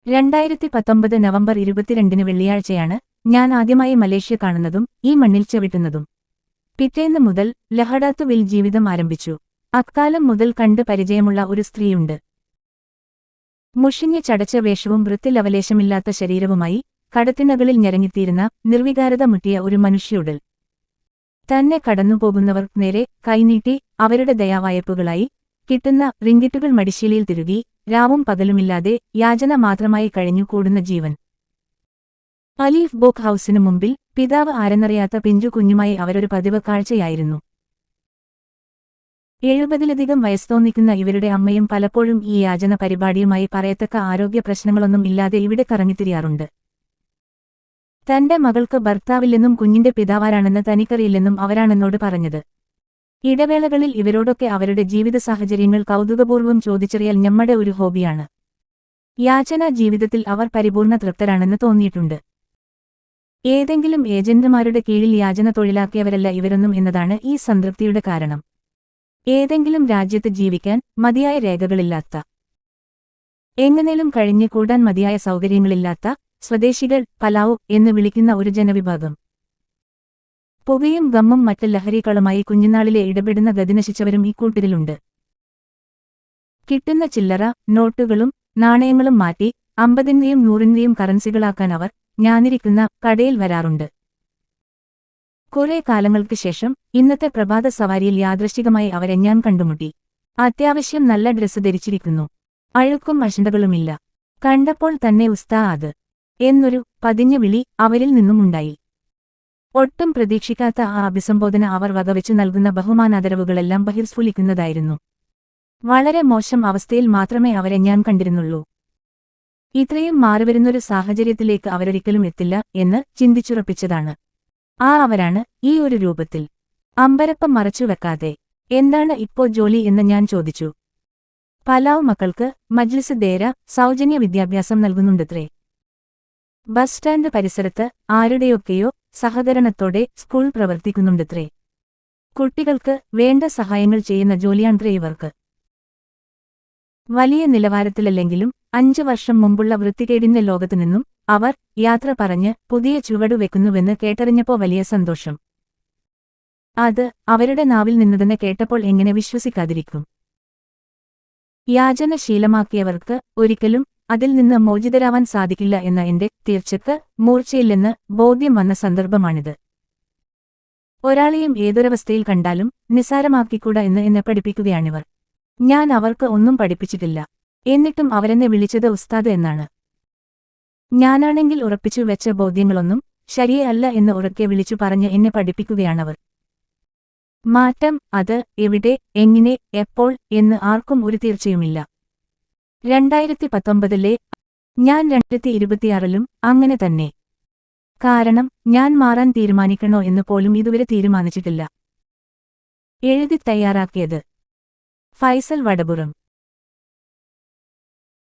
2019 November 22 വെള്ളിയാഴ്ചയാണ് ഞാൻ ആദ്യമായി മലേഷ്യ കാണുന്നതും ഈ മണ്ണിൽ ചവിട്ടുന്നതും. പിറ്റേന്ന് മുതൽ ലഹഡാത്തുവിൽ ജീവിതം ആരംഭിച്ചു. അക്കാലം മുതൽ കണ്ട് പരിചയമുള്ള ഒരു സ്ത്രീയുണ്ട്. മുഷിഞ്ഞ് ചടച്ച വേഷവും വൃത്തിലവലേശമില്ലാത്ത ശരീരവുമായി കടത്തിണകളിൽ ഞരങ്ങിത്തീരുന്ന നിർവികാരത മുട്ടിയ ഒരു മനുഷ്യയുടൽ. തന്നെ കടന്നുപോകുന്നവർ നേരെ കൈനീട്ടി അവരുടെ ദയാവായ്പുകളായി കിട്ടുന്ന റിങ്കിറ്റുകൾ മടിശീലയിൽ തിരുകി രാവും പകലുമില്ലാതെ യാചന മാത്രമായി കഴിഞ്ഞു കൂടുന്ന ജീവൻ. അലീഫ് ബോക്ക് ഹൌസിനു മുമ്പിൽ പിതാവ് ആരെന്നറിയാത്ത പിഞ്ചു കുഞ്ഞുമായി അവരൊരു പതിവ് കാഴ്ചയായിരുന്നു. 70-ലധികം വയസ്സോന്നിക്കുന്ന ഇവരുടെ അമ്മയും പലപ്പോഴും ഈ യാചന പരിപാടിയുമായി പറയത്തക്ക ആരോഗ്യ പ്രശ്നങ്ങളൊന്നും ഇല്ലാതെ ഇവിടെ കറങ്ങിത്തിരിയാറുണ്ട്. തന്റെ മകൾക്ക് ഭർത്താവില്ലെന്നും കുഞ്ഞിന്റെ പിതാവാരാണെന്ന് തനിക്കറിയില്ലെന്നും അവരാണെന്നോട് പറഞ്ഞത്. ഇടവേളകളിൽ ഇവരോടൊക്കെ അവരുടെ ജീവിത സാഹചര്യങ്ങൾ കൗതുകപൂർവ്വം ചോദിച്ചറിയാൽ ഞമ്മടെ ഒരു ഹോബിയാണ്. യാചനാ ജീവിതത്തിൽ അവർ പരിപൂർണ തൃപ്തരാണെന്ന് തോന്നിയിട്ടുണ്ട്. ഏതെങ്കിലും ഏജന്റുമാരുടെ കീഴിൽ യാചന തൊഴിലാക്കിയവരല്ല ഇവരൊന്നും എന്നതാണ് ഈ സംതൃപ്തിയുടെ കാരണം. ഏതെങ്കിലും രാജ്യത്ത് ജീവിക്കാൻ മതിയായ രേഖകളില്ലാത്ത, എങ്ങനേലും കഴിഞ്ഞു കൂടാൻ മതിയായ സൗകര്യങ്ങളില്ലാത്ത സ്വദേശികൾ പലാവു എന്ന് വിളിക്കുന്ന ഒരു ജനവിഭാഗം. പുകയും ഗമ്മും മറ്റ് ലഹരികളുമായി കുഞ്ഞുനാളിലെ ഇടപെടുന്ന ഗതിനശിച്ചവരും ഈ കൂട്ടരിലുണ്ട്. കിട്ടുന്ന ചില്ലറ നോട്ടുകളും നാണയങ്ങളും മാറ്റി 50-ന്റെയും 100-ന്റെയും കറൻസികളാക്കാൻ അവർ ഞാനിരിക്കുന്ന കടയിൽ വരാറുണ്ട്. കുറെ കാലങ്ങൾക്ക് ശേഷം ഇന്നത്തെ പ്രഭാത സവാരിയിൽ യാദൃശ്ചികമായി അവരെ ഞാൻ കണ്ടുമുട്ടി. അത്യാവശ്യം നല്ല ഡ്രസ്സ് ധരിച്ചിരിക്കുന്നു. അഴുക്കും അശണ്ടകളുമില്ല. കണ്ടപ്പോൾ തന്നെ ഉസ്താദ് എന്നൊരു പതിഞ്ഞ വിളി അവരിൽ നിന്നുമുണ്ടായി. ഒട്ടും പ്രതീക്ഷിക്കാത്ത ആ അഭിസംബോധന അവർ വകവെച്ചു നൽകുന്ന ബഹുമാനാദരവുകളെല്ലാം ബഹിർസ്ഫുലിക്കുന്നതായിരുന്നു. വളരെ മോശം അവസ്ഥയിൽ മാത്രമേ അവരെ ഞാൻ കണ്ടിരുന്നുള്ളൂ. ഇത്രയും മാറിവരുന്നൊരു സാഹചര്യത്തിലേക്ക് അവരൊരിക്കലും എത്തില്ല എന്ന് ചിന്തിച്ചുറപ്പിച്ചതാണ്. അവരാണ് ഈ ഒരു രൂപത്തിൽ. അമ്പരപ്പം മറച്ചുവെക്കാതെ എന്താണ് ഇപ്പോ ജോലി എന്ന് ഞാൻ ചോദിച്ചു. പലാവ് മക്കൾക്ക് മജ്ലിസ് ദേര സൗജന്യ വിദ്യാഭ്യാസം നൽകുന്നുണ്ടത്രേ. ബസ് സ്റ്റാൻഡ് പരിസരത്ത് ആരുടെയൊക്കെയോ സഹകരണത്തോടെ സ്കൂൾ പ്രവർത്തിക്കുന്നുണ്ടത്രേ. കുട്ടികൾക്ക് വേണ്ട സഹായങ്ങൾ ചെയ്യുന്ന ജോലിയാണത്രേ ഇവർക്ക്. വലിയ നിലവാരത്തിലല്ലെങ്കിലും 5 വർഷം മുമ്പുള്ള വൃത്തികേടിന്റെ ലോകത്തുനിന്നും അവർ യാത്ര പറഞ്ഞ് പുതിയ ചുവടുവെക്കുന്നുവെന്ന് കേട്ടറിഞ്ഞപ്പോ വലിയ സന്തോഷം. അത് അവരുടെ നാവിൽ നിന്നുതന്നെ കേട്ടപ്പോൾ എങ്ങനെ വിശ്വസിക്കാതിരിക്കും. യാചന ശീലമാക്കിയവർക്ക് ഒരിക്കലും അതിൽ നിന്ന് മോചിതരാവാൻ സാധിക്കില്ല എന്ന എന്റെ തീർച്ചയ്ക്ക് മൂർച്ചയില്ലെന്ന് ബോധ്യം വന്ന സന്ദർഭമാണിത്. ഒരാളെയും ഏതൊരവസ്ഥയിൽ കണ്ടാലും നിസ്സാരമാക്കിക്കൂടാ എന്ന് എന്നെ പഠിപ്പിക്കുകയാണിവർ. ഞാൻ അവർക്ക് ഒന്നും പഠിപ്പിച്ചിട്ടില്ല. എന്നിട്ടും അവരെന്നെ വിളിച്ചത് ഉസ്താദ് എന്നാണ്. ഞാനാണെങ്കിൽ ഉറപ്പിച്ചു വെച്ച ബോധ്യങ്ങളൊന്നും ശരിയല്ല എന്ന് ഉറക്കെ വിളിച്ചു പറഞ്ഞ് എന്നെ പഠിപ്പിക്കുകയാണവർ. മാറ്റം അത് എവിടെ എങ്ങനെ എപ്പോൾ എന്ന് ആർക്കും ഒരു തീർച്ചയുമില്ല. 2019-ലെ ഞാൻ 2026-ലും അങ്ങനെ തന്നെ. കാരണം ഞാൻ മാറാൻ തീരുമാനിക്കണോ എന്ന് പോലും ഇതുവരെ തീരുമാനിച്ചിട്ടില്ല. എഴുതി തയ്യാറാക്കിയത് ഫൈസൽ വടപുറം.